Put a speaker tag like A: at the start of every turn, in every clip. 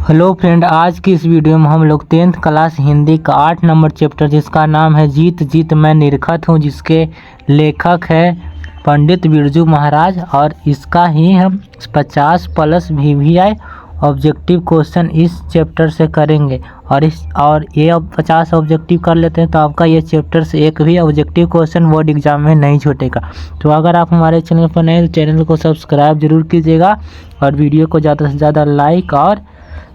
A: Hello friend, आज की इस वीडियो में हम लोग 10th क्लास हिंदी का 8 नंबर चैप्टर जिसका नाम है जीत जीत मैं निरखत हूँ, जिसके लेखक है पंडित बिरजू महाराज, और इसका ही हम 50+ VVI ऑब्जेक्टिव क्वेश्चन इस चैप्टर से करेंगे। और ये अब 50 ऑब्जेक्टिव कर लेते हैं तो आपका ये चैप्टर से एक भी ऑब्जेक्टिव क्वेश्चन बोर्ड एग्जाम में नहीं छूटेगा। तो अगर आप हमारे चैनल पर नए तो चैनल को सब्सक्राइब जरूर कीजिएगा और वीडियो को ज़्यादा से ज़्यादा लाइक और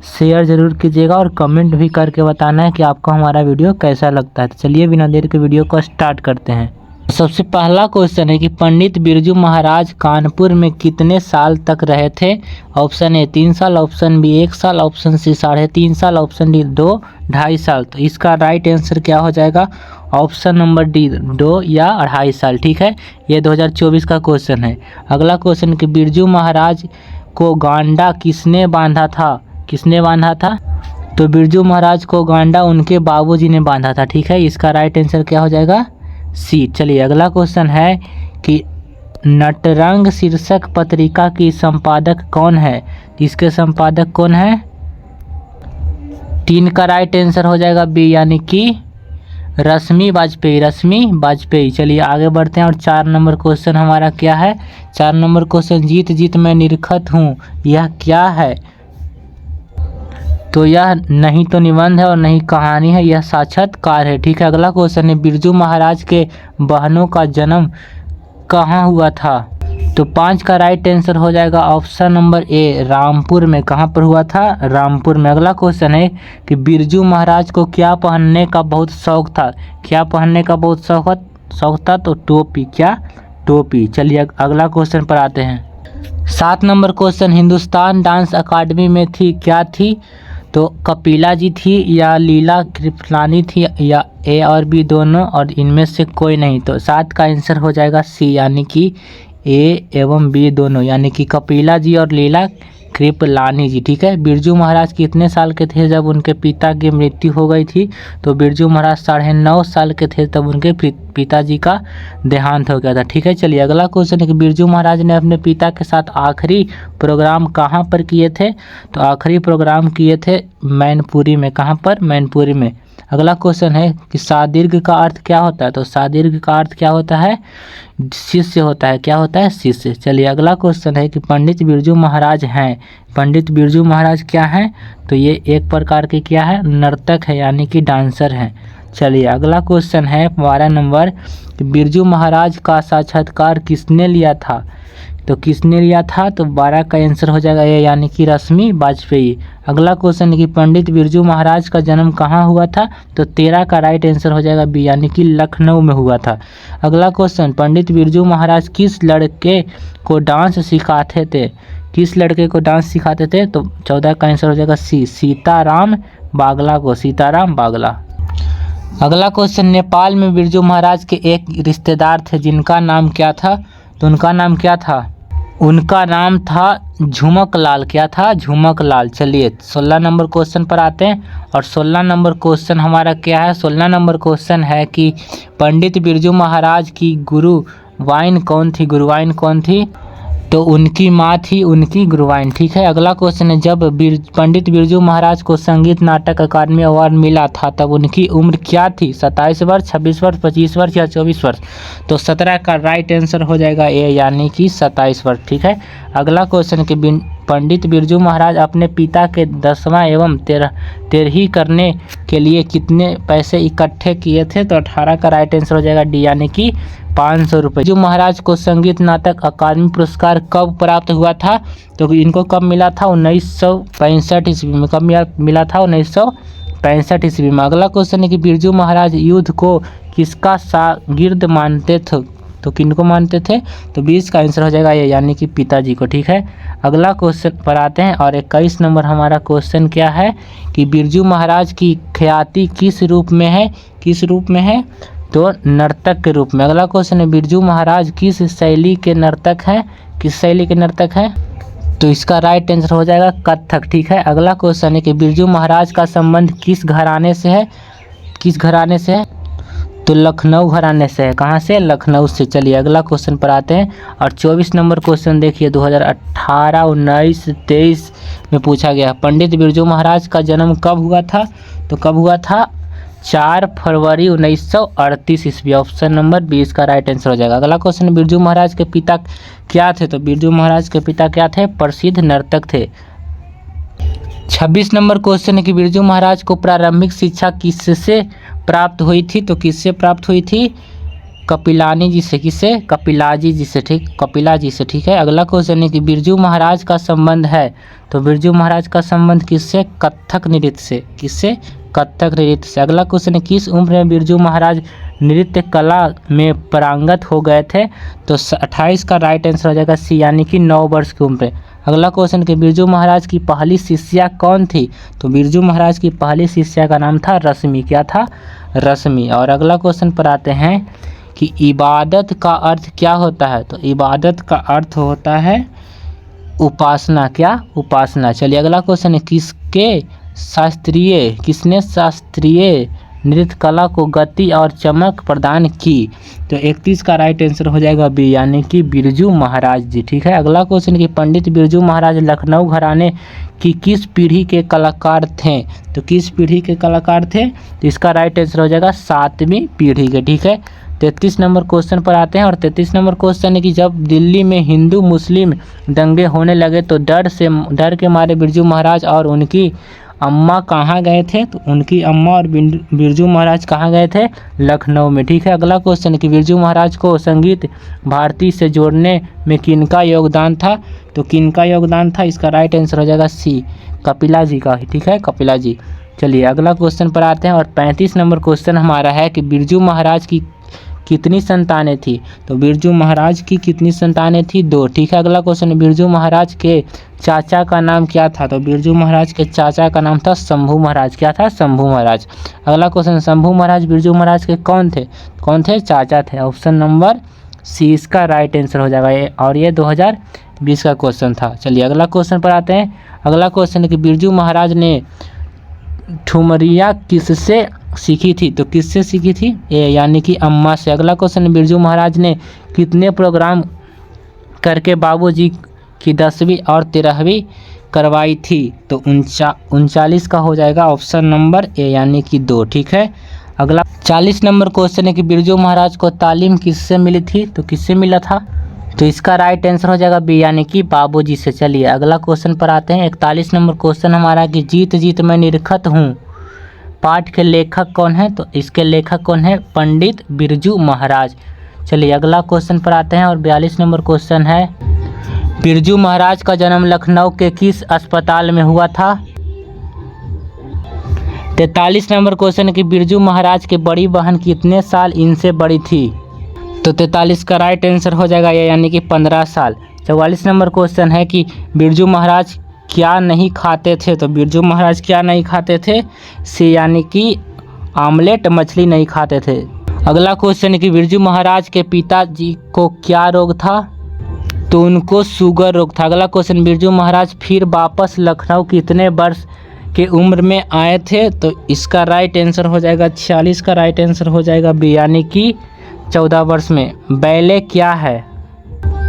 A: शेयर ज़रूर कीजिएगा और कमेंट भी करके बताना है कि आपको हमारा वीडियो कैसा लगता है। तो चलिए बिना देर के वीडियो को स्टार्ट करते हैं। सबसे पहला क्वेश्चन है कि पंडित बिरजू महाराज कानपुर में कितने साल तक रहे थे। ऑप्शन ए 3 साल, ऑप्शन बी 1 साल, ऑप्शन सी 3.5 साल, ऑप्शन डी 2.5 साल। तो इसका राइट आंसर क्या हो जाएगा? ऑप्शन नंबर डी 2 या 2.5 साल। ठीक है, ये 2024 का क्वेश्चन है। अगला क्वेश्चन कि बिरजू महाराज को गांडा किसने बांधा था? किसने बांधा था? तो बिरजू महाराज को गांडा उनके बाबूजी ने बांधा था। ठीक है, इसका राइट आंसर क्या हो जाएगा? सी। चलिए अगला क्वेश्चन है कि नटरंग शीर्षक पत्रिका की संपादक कौन है? इसके संपादक कौन है? 3 का राइट आंसर हो जाएगा बी, यानी कि रश्मि वाजपेयी। रश्मि वाजपेयी। चलिए आगे बढ़ते हैं और 4 नंबर क्वेश्चन हमारा क्या है? 4 नंबर क्वेश्चन जीत जीत मैं निरखत हूँ, यह क्या है? तो यह नहीं तो निबंध है और नहीं कहानी है, यह साक्षात्कार है। ठीक है, अगला क्वेश्चन है बिरजू महाराज के बहनों का जन्म कहाँ हुआ था? तो 5 का राइट आंसर हो जाएगा ऑप्शन नंबर ए, रामपुर में। कहाँ पर हुआ था? रामपुर में। अगला क्वेश्चन है कि बिरजू महाराज को क्या पहनने का बहुत शौक था? क्या पहनने का बहुत शौक था? तो टोपी। क्या? टोपी। चलिए अगला क्वेश्चन पर आते हैं। 7 number question Hindustan dance academy में थी, क्या थी? तो कपिला जी थी या लीला कृपलानी थी या ए और बी दोनों, और इनमें से कोई नहीं। तो 7 का आंसर हो जाएगा सी, यानी कि ए एवं बी दोनों, यानी कि कपिला जी और लीला कृपलानी जी। ठीक है, बिरजू महाराज कितने साल के थे जब उनके पिता की मृत्यु हो गई थी? तो बिरजू महाराज 9.5 साल के थे तब उनके पिताजी का देहांत हो गया था। ठीक है, चलिए अगला क्वेश्चन है कि बिरजू महाराज ने अपने पिता के साथ आखिरी प्रोग्राम कहाँ पर किए थे? तो आखिरी प्रोग्राम किए थे मैनपुरी में। कहाँ पर? मैनपुरी में। अगला क्वेश्चन है कि सादीर्घ का अर्थ क्या होता है? तो सादीर्घ का अर्थ क्या होता है? शिष्य होता है। क्या होता है? शिष्य। चलिए अगला क्वेश्चन है कि पंडित बिरजू महाराज हैं। पंडित बिरजू महाराज क्या हैं? तो ये एक प्रकार के क्या है? नर्तक है, यानी कि डांसर हैं। चलिए अगला क्वेश्चन है 12 नंबर, बिरजू महाराज का साक्षात्कार किसने लिया था? तो किसने लिया था? तो 12 का आंसर हो जाएगा ए, यानी कि रश्मि वाजपेयी। अगला क्वेश्चन है कि पंडित बिरजू महाराज का जन्म कहाँ हुआ था? तो 13 का राइट आंसर हो जाएगा बी, यानी कि लखनऊ में हुआ था। अगला क्वेश्चन, पंडित बिरजू महाराज किस लड़के को डांस सिखाते थे? किस लड़के को डांस सिखाते थे? तो 14 का आंसर हो जाएगा सी, सीताराम बागला को। सीताराम बागला। अगला क्वेश्चन, नेपाल में बिरजू महाराज के एक रिश्तेदार थे जिनका नाम क्या था? तो उनका नाम क्या था? उनका नाम था झुमक लाल। क्या था? झुमक लाल। चलिए 16 नंबर क्वेश्चन पर आते हैं और 16 नंबर क्वेश्चन हमारा क्या है? 16 नंबर क्वेश्चन है कि पंडित बिरजू महाराज की गुरुवाइन कौन थी? गुरुवाइन कौन थी? तो उनकी माँ थी उनकी गुरुवाइन। ठीक है, अगला क्वेश्चन है जब पंडित बिरजू महाराज को संगीत नाटक अकादमी अवार्ड मिला था तब उनकी उम्र क्या थी? 27 वर्ष, 26 वर्ष, 25 वर्ष या 24 वर्ष? तो 17 का राइट आंसर हो जाएगा ए, यानी कि 27 वर्ष। ठीक है, अगला क्वेश्चन कि पंडित बिरजू महाराज अपने पिता के 10वां एवं 13वीं करने के लिए कितने पैसे इकट्ठे किए थे? तो 18 का राइट आंसर हो जाएगा डी, यानी कि 500 रुपये। बिरजू महाराज को संगीत नाटक अकादमी पुरस्कार कब प्राप्त हुआ था? तो इनको कब मिला था? 1965 ईस्वी में। कब मिला था? 1965 ईस्वी में। अगला क्वेश्चन है कि बिरजू महाराज युद्ध को किसका शागिर्द मानते थे? तो किनको मानते थे? तो 20 का आंसर हो जाएगा ये, यानी कि पिताजी को। ठीक है, अगला क्वेश्चन पर आते हैं और 21 नंबर हमारा क्वेश्चन क्या है कि बिरजू महाराज की ख्याति किस रूप में है? किस रूप में है? तो नर्तक के रूप में। अगला क्वेश्चन है बिरजू महाराज किस शैली के नर्तक हैं? किस शैली के नर्तक हैं? तो इसका राइट आंसर हो जाएगा कथक। ठीक है, अगला क्वेश्चन है कि बिरजू महाराज का संबंध किस घराने से है? किस घराने से है? तो लखनऊ घराने से है। कहाँ से? लखनऊ से। चलिए अगला क्वेश्चन पर आते हैं। और 24 नंबर क्वेश्चन देखिए 2018, 19, 23 में पूछा गया। पंडित बिरजू महाराज का जन्म कब हुआ था? तो कब हुआ था? 4 फरवरी 1938 ईस्वी। ऑप्शन नंबर 20 का राइट आंसर हो जाएगा। अगला क्वेश्चन, बिरजू महाराज के पिता क्या थे? तो बिरजू महाराज के पिता क्या थे? प्रसिद्ध नर्तक थे। 26 नंबर क्वेश्चन है कि बिरजू महाराज को प्रारंभिक शिक्षा किससे प्राप्त हुई थी? तो किससे प्राप्त हुई थी? कपिलानी जी से। किससे? कपिलाजी जी से। ठीक, कपिला जी से। ठीक है। अगला क्वेश्चन है कि बिरजू महाराज का संबंध है। तो बिरजू महाराज का संबंध किससे? कथक नृत्य से। किससे? कथक नृत्य से। अगला क्वेश्चन है किस उम्र में बिरजू महाराज नृत्य कला में पारंगत हो गए थे? तो 28 का राइट आंसर हो जाएगा सी, यानी कि 9 वर्ष की उम्र। अगला क्वेश्चन कि बिरजू महाराज की पहली शिष्या कौन थी? तो बिरजू महाराज की पहली शिष्या का नाम था रश्मि। क्या था? रश्मि। और अगला क्वेश्चन पर आते हैं कि इबादत का अर्थ क्या होता है? तो इबादत का अर्थ होता है उपासना। क्या? उपासना। चलिए अगला क्वेश्चन है किसने शास्त्रीय नृत्य कला को गति और चमक प्रदान की? तो 31 का राइट आंसर हो जाएगा बी, यानी कि बिरजू महाराज जी। ठीक है। अगला क्वेश्चन कि पंडित बिरजू महाराज लखनऊ घराने की किस पीढ़ी के कलाकार थे? तो किस पीढ़ी के कलाकार थे? तो इसका राइट आंसर हो जाएगा 7वीं पीढ़ी के। ठीक है। 33 नंबर क्वेश्चन पर आते हैं। और 33 नंबर क्वेश्चन है कि जब दिल्ली में हिंदू मुस्लिम दंगे होने लगे तो डर के मारे बिरजू महाराज और उनकी अम्मा कहाँ गए थे? तो उनकी अम्मा और बिरजू महाराज कहाँ गए थे? लखनऊ में। ठीक है। अगला क्वेश्चन है कि बिरजू महाराज को संगीत भारती से जोड़ने में किनका योगदान था? तो किनका योगदान था? इसका राइट आंसर हो जाएगा सी, कपिला जी का। ठीक है, कपिला जी। चलिए अगला क्वेश्चन पर आते हैं। और 35 नंबर क्वेश्चन हमारा है कि बिरजू महाराज की कितनी संतानें थी? तो बिरजू महाराज की कितनी संतानें थी? 2। ठीक है। अगला क्वेश्चन, बिरजू महाराज के चाचा का नाम क्या था? तो बिरजू महाराज के चाचा का नाम था शंभू महाराज। क्या था? शंभू महाराज। अगला क्वेश्चन, शंभू महाराज बिरजू महाराज के कौन थे? कौन थे? चाचा थे। ऑप्शन नंबर सी इसका राइट आंसर हो जाएगा। और ये 2020 का क्वेश्चन था। चलिए अगला क्वेश्चन पर आते हैं। अगला क्वेश्चन है कि बिरजू महाराज ने ठुमरिया किससे सीखी थी? तो किससे सीखी थी? ए, यानी कि अम्मा से। अगला क्वेश्चन, बिरजू महाराज ने कितने प्रोग्राम करके बाबूजी की 10वीं और 13वीं करवाई थी? तो 39 का हो जाएगा। ऑप्शन नंबर ए, यानी कि 2। ठीक है। अगला 40 नंबर क्वेश्चन है कि बिरजू महाराज को तालीम किससे मिली थी? तो किससे मिला था? तो इसका राइट आंसर हो जाएगा बी, यानी कि बाबूजी से। चलिए अगला क्वेश्चन पर आते हैं। 41 नंबर क्वेश्चन हमारा कि जीत जीत मैं निरखत हूँ पाठ के लेखक कौन है? तो इसके लेखक कौन है? पंडित बिरजू महाराज। चलिए अगला क्वेश्चन पर आते हैं। और 42 नंबर क्वेश्चन है, बिरजू महाराज का जन्म लखनऊ के किस अस्पताल में हुआ था? 43 नंबर क्वेश्चन है कि बिरजू महाराज की बड़ी बहन कितने साल इनसे बड़ी थी? तो 43 का राइट आंसर हो जाएगा ये, यानी कि 15 साल। 44 नंबर क्वेश्चन है कि बिरजू महाराज क्या नहीं खाते थे? तो बिरजू महाराज क्या नहीं खाते थे? सी, यानी कि आमलेट मछली नहीं खाते थे। अगला क्वेश्चन है कि बिरजू महाराज के पिताजी को क्या रोग था? तो उनको शुगर रोग था। अगला क्वेश्चन, बिरजू महाराज फिर वापस लखनऊ कितने वर्ष के उम्र में आए थे? तो इसका राइट आंसर हो जाएगा 46 का राइट आंसर हो जाएगा बी, यानी कि 14 वर्ष में। बैले क्या है?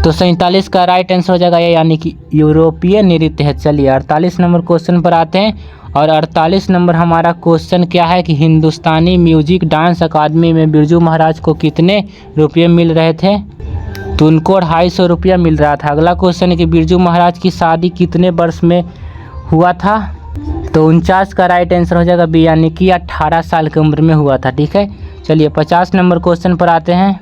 A: तो 47 का राइट आंसर हो जाएगा ये, यानी कि यूरोपीय नृत्य है। चलिए 48 नंबर क्वेश्चन पर आते हैं। और 48 नंबर हमारा क्वेश्चन क्या है कि हिंदुस्तानी म्यूजिक डांस अकादमी में बिरजू महाराज को कितने रुपये मिल रहे थे? तो उनको 250 रुपया मिल रहा था। अगला क्वेश्चन है कि बिरजू महाराज की शादी कितने वर्ष में हुआ था? तो 49 का राइट आंसर हो जाएगा बी, यानी कि 18 साल की उम्र में हुआ था। ठीक है। चलिए 50 नंबर क्वेश्चन पर आते हैं।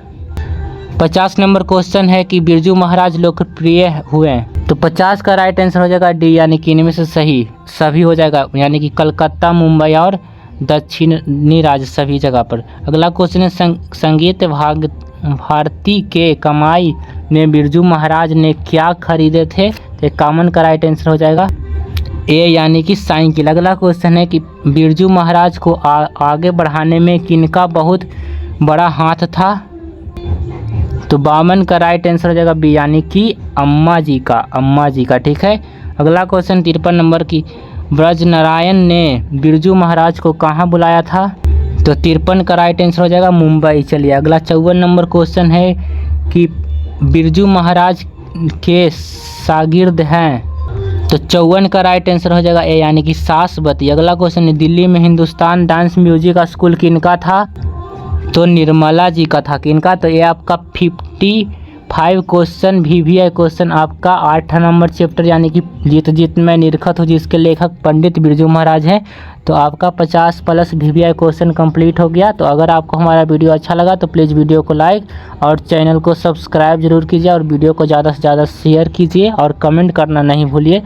A: 50 नंबर क्वेश्चन है कि बिरजू महाराज लोकप्रिय हुए? तो 50 का राइट आंसर हो जाएगा डी, यानी कि इनमें से सही सभी हो जाएगा, यानी कि कलकत्ता, मुंबई और दक्षिणी राज्य सभी जगह पर। अगला क्वेश्चन है संगीत भारती के कमाई में बिरजू महाराज ने क्या खरीदे थे? तो कॉमन का राइट आंसर हो जाएगा ए, यानी कि साइकिल। अगला क्वेश्चन है कि बिरजू महाराज को आगे बढ़ाने में किनका बहुत बड़ा हाथ था? तो 52 का राइट आंसर हो जाएगा बी, यानी कि अम्मा जी का। ठीक है। अगला क्वेश्चन 53 नंबर की, ब्रजनारायण ने बिरजू महाराज को कहाँ बुलाया था? तो 53 का राइट आंसर हो जाएगा मुंबई। चलिए अगला 54 नंबर क्वेश्चन है कि बिरजू महाराज के शागिर्द हैं, तो 54 का राइट आंसर हो जाएगा ए यानी कि सासवती। अगला क्वेश्चन है दिल्ली में हिंदुस्तान डांस म्यूजिक स्कूल किनका था, तो निर्मला जी का था। किनका, तो ये आपका 55 क्वेश्चन VVI क्वेश्चन आपका 8 नंबर चैप्टर यानी कि जीत जीत मैं निरखत हूँ, जिसके लेखक पंडित बिरजू महाराज हैं। तो आपका 50 प्लस VVI क्वेश्चन कंप्लीट हो गया। तो अगर आपको हमारा वीडियो अच्छा लगा तो प्लीज़ वीडियो को लाइक और चैनल को सब्सक्राइब जरूर कीजिए और वीडियो को ज़्यादा से ज़्यादा शेयर कीजिए और कमेंट करना नहीं भूलिए।